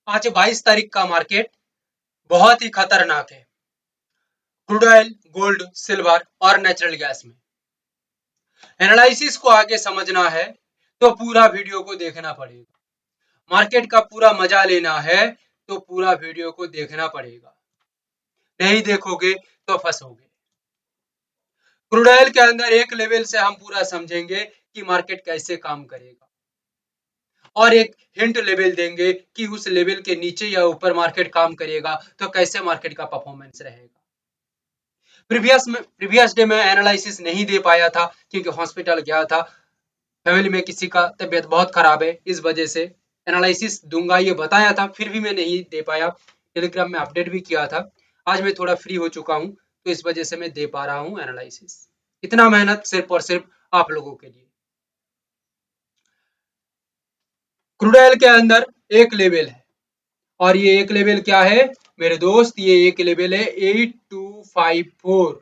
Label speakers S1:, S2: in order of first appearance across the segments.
S1: आज 22 तारीख का मार्केट बहुत ही खतरनाक है। क्रूड ऑयल, गोल्ड, सिल्वर और नेचुरल गैस में एनालिसिस को आगे समझना है तो पूरा वीडियो को देखना पड़ेगा। मार्केट का पूरा मजा लेना है तो पूरा वीडियो को देखना पड़ेगा। नहीं देखोगे तो फंसोगे। क्रूड ऑयल के अंदर एक लेवल से हम पूरा समझेंगे कि मार्केट कैसे काम करेगा और एक हिंट लेवल देंगे कि उस लेवल के नीचे या ऊपर मार्केट काम करेगा तो कैसे मार्केट का परफॉर्मेंस रहेगा। प्रीवियस डे में एनालिसिस नहीं दे पाया था क्योंकि हॉस्पिटल गया था। फैमिली में किसी का तबीयत बहुत खराब है, इस वजह से एनालिसिस दूंगा ये बताया था, फिर भी मैं नहीं दे पाया। टेलीग्राम में अपडेट भी किया था। आज मैं थोड़ा फ्री हो चुका हूं तो इस वजह से मैं दे पा रहा हूं एनालिसिस। इतना मेहनत सिर्फ और सिर्फ आप लोगों के लिए। क्रूड ऑयल के अंदर एक लेवल है और ये एक लेवल क्या है मेरे दोस्त? ये एक लेवल है 8254।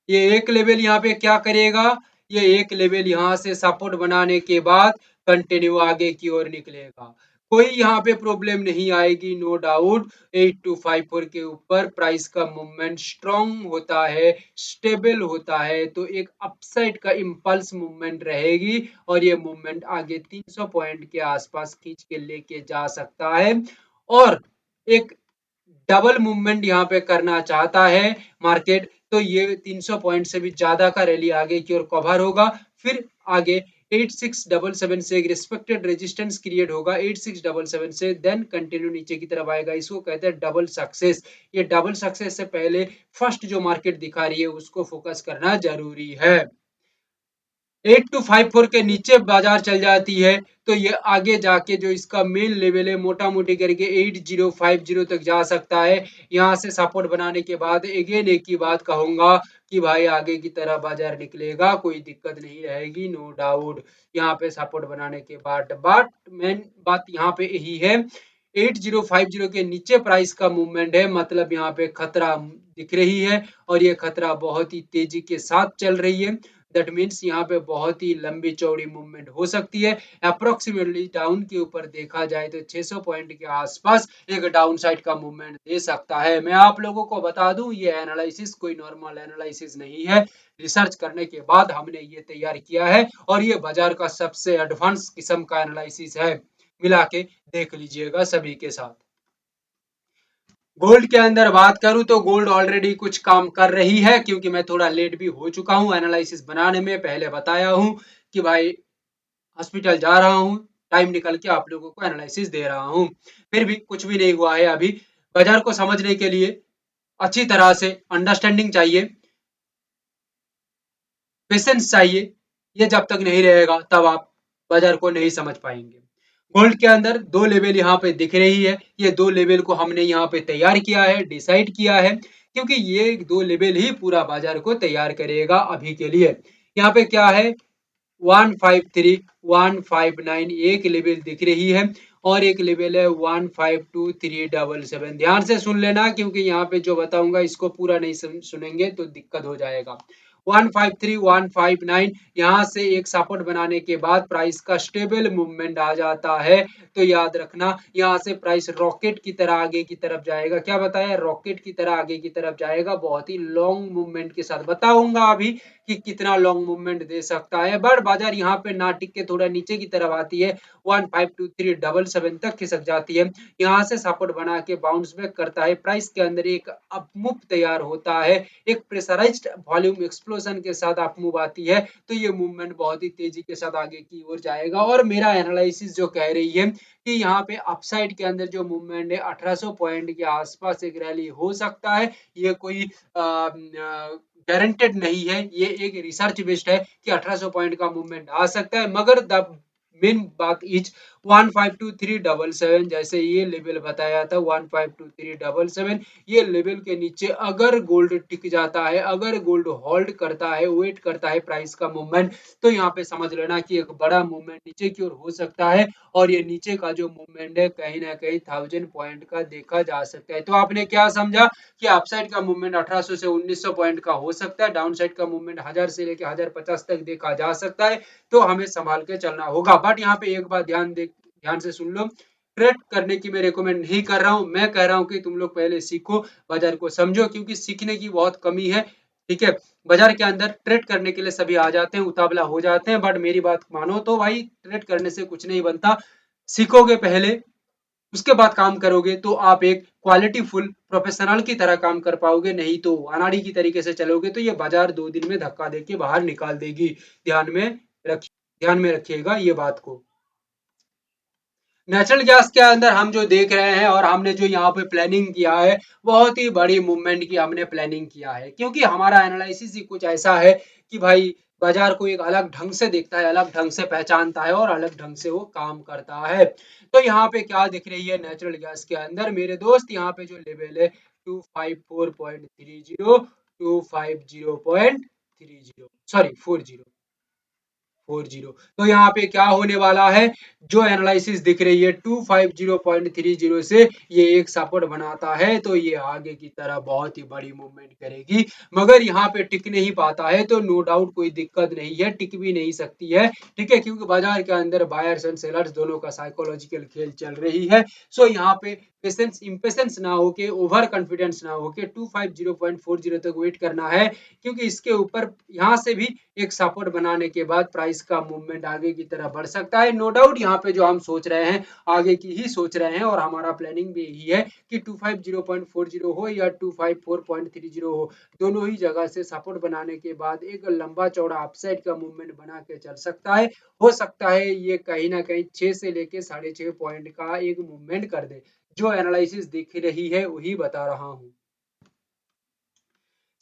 S1: ये एक लेवल यहाँ पे क्या करेगा? ये एक लेवल यहाँ से सपोर्ट बनाने के बाद कंटिन्यू आगे की ओर निकलेगा। कोई यहाँ पे प्रॉब्लम नहीं आएगी, नो डाउट। 8254 के ऊपर प्राइस का मूवमेंट स्ट्रॉन्ग होता है, स्टेबल होता है, तो एक अपसाइड का इंपल्स मूवमेंट रहेगी और ये मूवमेंट आगे 300 पॉइंट के आसपास खींच के लेके जा सकता है और एक डबल मूवमेंट यहाँ पे करना चाहता है मार्केट तो ये 300 पॉइंट से भी ज्यादा का रैली आगे की ओर कवर होगा। फिर आगे 8677 से एक रिस्पेक्टेड रेजिस्टेंस क्रिएट होगा 8677 से, देन कंटिन्यू नीचे की तरफ आएगा। इसको कहते हैं डबल सक्सेस। ये डबल सक्सेस से पहले फर्स्ट जो मार्केट दिखा रही है उसको फोकस करना जरूरी है। 8254 के नीचे बाजार चल जाती है तो ये आगे जाके जो इसका मेन लेवल है मोटा मोटी करके 8050 तक जा सकता है। यहाँ से सपोर्ट बनाने के बाद अगेन एक ही बात कहूंगा कि भाई आगे की तरह बाजार निकलेगा, कोई दिक्कत नहीं रहेगी, नो डाउट। यहाँ पे सपोर्ट बनाने के बाद बट मेन बात यहाँ पे यही है 8050 के नीचे प्राइस का मूवमेंट है, मतलब यहाँ पे खतरा दिख रही है और ये खतरा बहुत ही तेजी के साथ चल रही है। दैट मीन्स यहाँ पे बहुत ही लंबी चौड़ी मूवमेंट हो सकती है। अप्रोक्सीमेटली डाउन के ऊपर देखा जाए तो 600 पॉइंट के आसपास एक डाउन साइड का मूवमेंट दे सकता है। मैं आप लोगों को बता दूं ये एनालिसिस कोई नॉर्मल एनालिसिस नहीं है। रिसर्च करने के बाद हमने ये तैयार किया है और ये बाजार का सबसे एडवांस किस्म का एनालिसिस है। मिला के देख लीजिएगा सभी के साथ। गोल्ड के अंदर बात करूं तो गोल्ड ऑलरेडी कुछ काम कर रही है क्योंकि मैं थोड़ा लेट भी हो चुका हूं एनालिसिस बनाने में। पहले बताया हूं कि भाई हॉस्पिटल जा रहा हूं, टाइम निकल के आप लोगों को एनालिसिस दे रहा हूं। फिर भी कुछ भी नहीं हुआ है अभी। बाजार को समझने के लिए अच्छी तरह से अंडरस्टैंडिंग चाहिए, पेशेंस चाहिए। ये जब तक नहीं रहेगा तब आप बाजार को नहीं समझ पाएंगे। गोल्ड के अंदर दो लेवल यहाँ पे दिख रही है। ये दो लेवल को हमने यहाँ पे तैयार किया है, डिसाइड किया है, क्योंकि ये दो लेवल ही पूरा बाजार को तैयार करेगा अभी के लिए। यहाँ पे क्या है 153 159 एक लेवल दिख रही है और एक लेवल है 152 377। ध्यान से सुन लेना क्योंकि यहाँ पे जो बताऊंगा इसको पूरा नहीं सुनेंगे तो दिक्कत हो जाएगा। 153 159 यहाँ से एक सपोर्ट बनाने के बाद प्राइस का स्टेबल मूवमेंट आ जाता है तो याद रखना यहाँ से प्राइस रॉकेट की तरह आगे की तरफ जाएगा। क्या बताया? रॉकेट की तरह आगे की तरफ जाएगा, बहुत ही लॉन्ग मूवमेंट के साथ। बताऊंगा अभी कि कितना लॉन्ग मूवमेंट दे सकता है। बट बाजार यहाँ पे ना टिक के थोड़ा नीचे की तरफ आती है, 152 377 तक खिसक जाती है। यहाँ से सपोर्ट बना के बाउंस बैक करता है, प्राइस के अंदर एक अपमूव तैयार होता है, एक प्रेशराइज्ड वॉल्यूम एक्सप्लोजन के साथ अपमूव आती है तो ये मूवमेंट बहुत ही तेजी के साथ आगे की ओर जाएगा। और मेरा एनालिसिस जो कह रही है कि यहाँ पे अपसाइड के अंदर जो मूवमेंट है 1800 पॉइंट के आसपास एक रैली हो सकता है। ये कोई गारंटेड नहीं है, ये एक रिसर्च बेस्ड है कि 1800 पॉइंट का मूवमेंट आ सकता है, मगर द मेन बात इज 152 377 जैसे ये लेवल बताया था 152 377, ये लेवल के नीचे अगर गोल्ड टिक जाता है, अगर गोल्ड होल्ड करता है, वेट करता है प्राइस का मूवमेंट, तो यहाँ पे समझ लेना कि एक बड़ा मूवमेंट नीचे की ओर हो सकता है और ये नीचे का जो मूवमेंट है कहीं ना कहीं 1000 पॉइंट का देखा जा सकता है। तो आपने क्या समझा कि अपसाइड का मूवमेंट 1800 से 1900 पॉइंट का हो सकता है, डाउन साइड का मूवमेंट 1000 से लेकर 1050 तक देखा जा सकता है, तो हमें संभाल के चलना होगा। बट यहाँ पे एक बात ध्यान दे ध्यान से सुन लो, ट्रेड करने की मैं रिकमेंड नहीं कर रहा हूं, मैं कह रहा हूं कि तुम लोग पहले सीखो, बाजार को समझो, क्योंकि सीखने की बहुत कमी है। ठीक है, बाजार के अंदर ट्रेड करने के लिए सभी आ जाते हैं, उतावला हो जाते हैं, बट मेरी बात मानो तो भाई ट्रेड करने से कुछ नहीं बनता। सीखोगे पहले, उसके बाद काम करोगे तो आप एक क्वालिटी फुल प्रोफेशनल की तरह काम कर पाओगे, नहीं तो अनाड़ी की तरीके से चलोगे तो ये बाजार 2 दिन में धक्का देके बाहर निकाल देगी। ध्यान में रखिए, ध्यान में रखिएगा ये बात को। नेचुरल गैस के अंदर हम जो देख रहे हैं और हमने जो यहाँ पे प्लानिंग किया है, बहुत ही बड़ी मूवमेंट की हमने प्लानिंग किया है, क्योंकि हमारा एनालिसिस ही कुछ ऐसा है कि भाई बाजार को एक अलग ढंग से देखता है, अलग ढंग से पहचानता है और अलग ढंग से वो काम करता है। तो यहाँ पे क्या दिख रही है नेचुरल गैस के अंदर मेरे दोस्त, यहाँ पे जो लेवल है 254.30, 250.30, सॉरी 40, तो यहाँ पे क्या होने वाला है, जो एनालिसिस दिख रही है 250.30 से ये एक सपोर्ट बनाता है तो ये आगे की तरह बहुत ही बड़ी मूवमेंट करेगी, मगर यहाँ पे टिक नहीं पाता है तो नो डाउट कोई दिक्कत नहीं है, टिक भी नहीं सकती है। ठीक है, क्योंकि बाजार के अंदर बायर्स एंड सेलर्स दोनों का साइकोलॉजिकल खेल चल रही है। सो यहाँ पे पेशेंस इंपेशेंस ना होके, ओवर कॉन्फिडेंस ना होके 250.40 तक वेट करना है, क्योंकि इसके ऊपर यहाँ से भी एक सपोर्ट बनाने के बाद प्राइस का मूवमेंट आगे की तरफ बढ़ सकता है। नो डाउट यहाँ पे जो हम सोच रहे हैं आगे की ही सोच रहे हैं, और हमारा प्लानिंग भी यही है कि 250.40 हो या 254.30 हो, दोनों ही जगह से सपोर्ट बनाने के बाद एक लंबा चौड़ा अपसाइड का मूवमेंट बना के चल सकता है। हो सकता है ये कहीं ना कहीं 6 से लेके 6.5 पॉइंट का एक मूवमेंट कर दे। जो एनालिसिस दिख रही है वही बता रहा हूँ।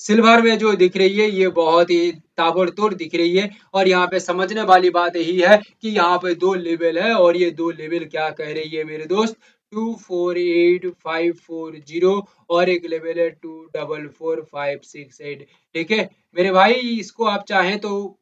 S1: सिल्वर में जो दिख रही है ये बहुत ही ताबड़तोड़ दिख रही है, और यहाँ पे समझने वाली बात यही है कि यहाँ पे दो लेवल है और ये दो लेवल क्या कह रही है मेरे दोस्त, 248,540 और एक लेवल है 244,568। ठीक है मेरे भाई, इसको आप चाहें तो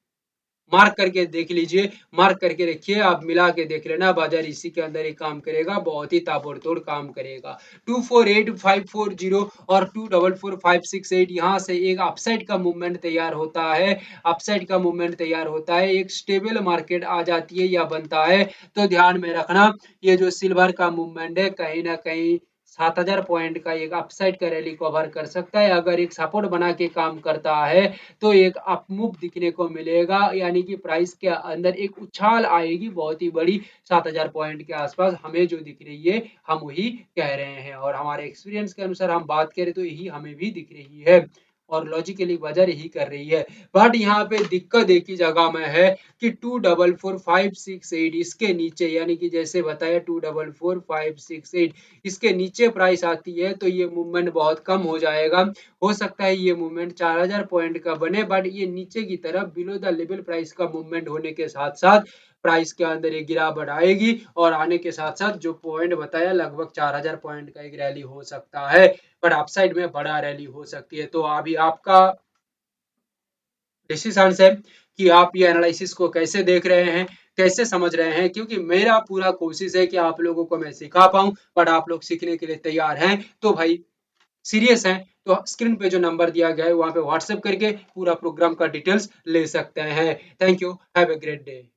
S1: मार्क करके देख लीजिए, मार्क करके रखिए, आप मिला के देख लेना, बाजार इसी के अंदर ही काम करेगा, बहुत ही ताबड़तोड़ काम करेगा। 248,540 और 244,568 यहाँ से एक अपसाइड का मूवमेंट तैयार होता है, अपसाइड का मूवमेंट तैयार होता है, एक स्टेबल मार्केट आ जाती है या बनता है, तो ध्यान में रखना ये जो सिल्वर का मूवमेंट है कहीं ना कहीं 7,000 पॉइंट का एक अपसाइड का रैली कवर कर सकता है। अगर एक सपोर्ट बना के काम करता है तो एक अप मूव दिखने को मिलेगा, यानी कि प्राइस के अंदर एक उछाल आएगी बहुत ही बड़ी, 7,000 पॉइंट के आसपास हमें जो दिख रही है हम वही कह रहे हैं, और हमारे एक्सपीरियंस के अनुसार हम बात करें तो यही हमें भी दिख रही है और लॉजिकली बाजार यही कर रही है। बट यहाँ पे दिक्कत एक ही जगह में है कि 244,568 इसके नीचे, यानी कि जैसे बताया 244,568 इसके नीचे प्राइस आती है तो ये मूवमेंट बहुत कम हो जाएगा। हो सकता है ये मूवमेंट 4,000 पॉइंट का बने, बट ये नीचे की तरफ बिलो द लेवल प्राइस का मूवमेंट होने के साथ साथ प्राइस के अंदर एक गिरावट आएगी, और आने के साथ साथ जो पॉइंट बताया लगभग 4,000 पॉइंट का एक रैली हो सकता है, बट अपसाइड में बड़ा रैली हो सकती है। तो अभी आपका डिसीजन है कि आप ये एनालिसिस को कैसे देख रहे हैं, कैसे समझ रहे हैं, क्योंकि मेरा पूरा कोशिश है कि आप लोगों को मैं सिखा पाऊं, बट आप लोग सीखने के लिए तैयार हैं तो भाई सीरियस हैं तो स्क्रीन पे जो नंबर दिया गया है वहां पे व्हाट्सएप करके पूरा प्रोग्राम का डिटेल्स ले सकते हैं। Thank you, have a great day.